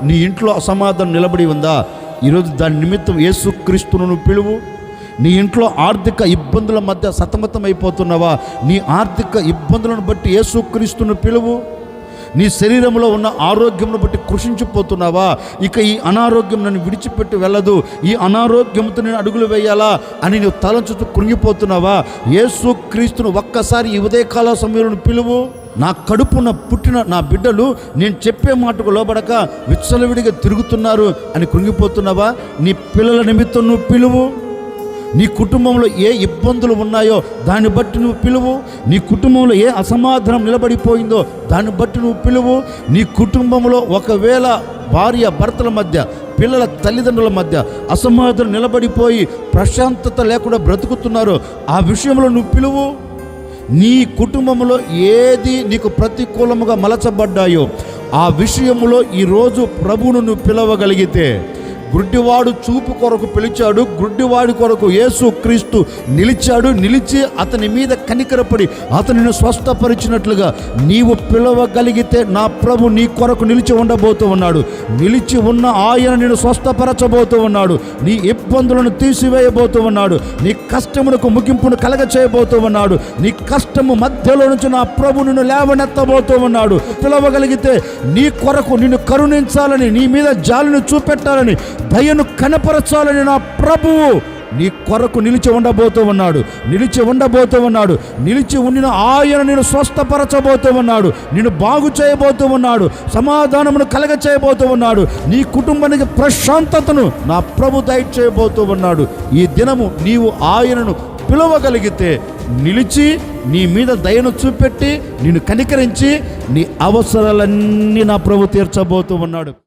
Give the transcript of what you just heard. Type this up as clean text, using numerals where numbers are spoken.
నీ ఇంట్లో అసమాధానం నిలబడి ఉందా? ఈరోజు దాని నిమిత్తం యేసుక్రీస్తును పిలువు. నీ ఇంట్లో ఆర్థిక ఇబ్బందుల మధ్య సతమతం అయిపోతున్నావా? నీ ఆర్థిక ఇబ్బందులను బట్టి యేసుక్రీస్తును పిలువు. నీ శరీరంలో ఉన్న ఆరోగ్యంను బట్టి కృషించిపోతున్నావా? ఇక ఈ అనారోగ్యం నన్ను విడిచిపెట్టి వెళ్ళదు, ఈ అనారోగ్యంతో నేను అడుగులు వేయాలా అని నువ్వు తలంచుతూ కృంగిపోతున్నావా? యేసుక్రీస్తును ఒక్కసారి ఈ ఉదయకాల సమయంలో పిలువు. నా కడుపున పుట్టిన నా బిడ్డలు నేను చెప్పే మాటకు లోబడక విచ్చలవిడిగా తిరుగుతున్నారు అని కృంగిపోతున్నావా? నీ పిల్లల నిమిత్తం నువ్వు పిలువు. నీ కుటుంబంలో ఏ ఇబ్బందులు ఉన్నాయో దాన్ని బట్టి నువ్వు పిలువు. నీ కుటుంబంలో ఏ అసమాధానం నిలబడిపోయిందో దాన్ని బట్టి నువ్వు పిలువు. నీ కుటుంబంలో ఒకవేళ భార్య భర్తల మధ్య, పిల్లల తల్లిదండ్రుల మధ్య అసమాధానం నిలబడిపోయి ప్రశాంతత లేకుండా బ్రతుకుతున్నారో ఆ విషయంలో నువ్వు పిలువు. నీ కుటుంబంలో ఏది నీకు ప్రతికూలముగా మలచబడ్డాయో ఆ విషయంలో ఈరోజు ప్రభువును నువ్వు పిలవగలిగితే, గుడ్డివాడు చూపు కొరకు పిలిచాడు, గుడ్డివాడి కొరకు యేసుక్రీస్తు నిలిచాడు. నిలిచి అతని మీద కనికరపడి అతనిని స్వస్థపరిచినట్లుగా నీవు పిలవగలిగితే నా ప్రభు నీ కొరకు నిలిచి ఉండబోతూ ఉన్నాడు. నిలిచి ఉన్న ఆయన నిన్ను స్వస్థపరచబోతూ ఉన్నాడు. నీ ఇబ్బందులను తీసివేయబోతూ ఉన్నాడు. నీ కష్టమునకు ముగింపును కలగ చేయబోతూ ఉన్నాడు. నీ కష్టము మధ్యలో నుంచి నా ప్రభు నిన్ను లేవనెత్తబోతూ ఉన్నాడు. పిలవగలిగితే నీ కొరకు నిన్ను కరుణించాలని, నీ మీద జాలిని చూపెట్టాలని, దయను కనపరచాలని నా ప్రభువు నీ కొరకు నిలిచి ఉండబోతూ ఉన్నాడు. నిలిచి ఉండబోతూ ఉన్నాడు. నిలిచి ఉండిన ఆయన నేను స్వస్థపరచబోతూ ఉన్నాడు. నిన్ను బాగు చేయబోతూ ఉన్నాడు. సమాధానమును కలగ చేయబోతూ ఉన్నాడు. నీ కుటుంబానికి ప్రశాంతతను నా ప్రభు దయచేయబోతూ ఉన్నాడు. ఈ దినము నీవు ఆయనను పిలవగలిగితే నిలిచి నీ మీద దయను చూపెట్టి నిన్ను కనికరించి నీ అవసరాలన్నీ నా ప్రభు తీర్చబోతూ ఉన్నాడు.